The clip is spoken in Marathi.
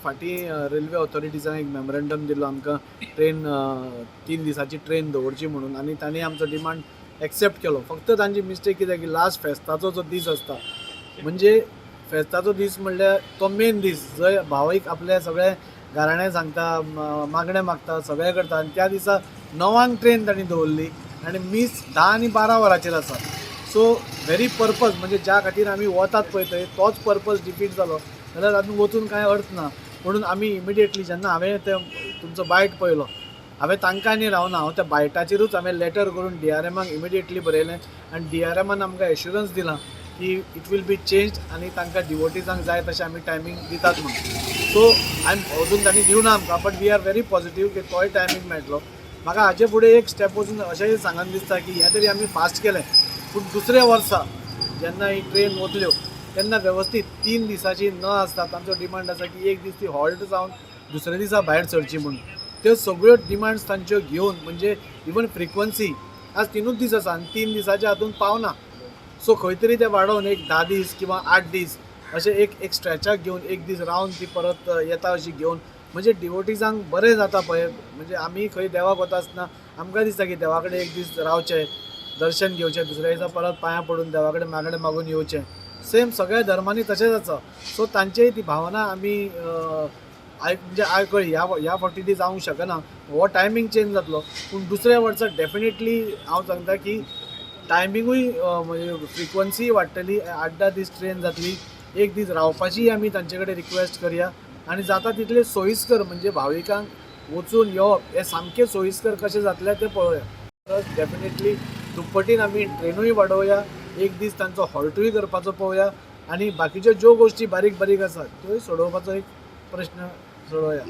फाटीं रेल्वे ऑथॉरिटीजान एक मेमोरेंडम दिलो आमकां ट्रेन 3 दिसाची ट्रेन दवरची म्हणून, आनी तांणी आमचो डिमांड एक्सेप्ट केलो. फक्त तांची मिस्टेक कितें की लास्ट फेस्ताचो जो दीस आसता, म्हणजे फेस्ताचो दीस म्हणल्यार तो मेन दीस जंय भावईक आपले सगळे घराणे सांगता, मागणे मागता, सगळें करता, आनी त्या दिसा 9 ट्रेन तांणी दवरली आनी मीस 10 आनी 12 वरांचेर आसा. सो व्हेरी पर्पज म्हणजे ज्या खातीर आमी वतात पळय थंय तोच पर्पज डिफीट जालो जाल्यार तातूंत वचून कांय अर्थ ना. म्हणून आमी इमिडिएटली जेन्ना हांवें तें तुमचो बायट पळयलो, हांवें तांकां आनी रावना, हांव त्या बायटाचेरूच हांवें लेटर करून DRMाक इमिडिएटली बरयलें आनी DRMान आमकां एश्युरन्स दिलां की इट वील बी चेंज्ड आनी तांकां डिवोटीजांक जाय तशें आमी टायमींग दितात म्हणून. सो अजून तांणी दिवना आमकां, but we are very positive की तोय टायमींग मेळटलो. म्हाका हाचे फुडें एक स्टेप वचून अशेंय सांगन दिसता की हें तरी आमी फास्ट केलें, पूण दुसऱ्या वर्सा जेन्ना ही ट्रेन वतल्यो तेन्ना वेवस्थीत 3 दिसाची न आसता तांचो डिमांड आसा की एक दीस ती हॉल्ट जावन दुसऱ्या दिसा भायर सरची म्हणून. त्यो सगळ्यो डिमांड्स तांच्यो घेवन, म्हणजे इवन फ्रिक्वन्सी आज 3 दीस आसा आनी 3 दिसाच्या हातूंत पावना. सो खंय तरी ते वाडोवन एक 10 दीस किंवा 8 दीस अशें एक स्ट्रेचाक घेवन एक दीस रावन ती परत येता अशी घेवन, म्हणजे डिवोटीजांक बरें जाता पळय. म्हणजे आमी खंय देवाक वता आसतना आमकां दिसता की देवा कडेन एक दीस रावचें, दर्शन घेवचें, दुसऱ्या दिसा परत पांयां पडून देवा कडेन मागणें मागून येवचें. सेम सगळ्या धर्मांनी तशेंच आसा. सो तांचेय ती भावना आमी म्हणजे आयकळी. ह्या फावटी ती जावंक शकना, हो टायमींग चेंज जातलो, पूण दुसऱ्या वर्सा डेफिनेटली हांव सांगता की टायमिंगूय म्हणजे फ्रिक्वन्सी वाडटली, 8-10 दीस ट्रेन जातली, एक दीस रावपाची आमी तांचे कडेन रिक्वेस्ट करया आनी जाता तितले सोयीस्कर म्हणजे भाविकांक वचून येवप हें सामकें सोयीस्कर कशें जातलें तें पळोवया. डेफिनेटली दुप्पटीन आमी ट्रेनूय वाडोवया, एक दीस तांचो हॉल्टूय करपाचो पळोवया आनी बाकीच्यो ज्यो गोश्टी बारीक बारीक आसात त्योय सोडोवपाचो एक प्रश्न सोडोवया.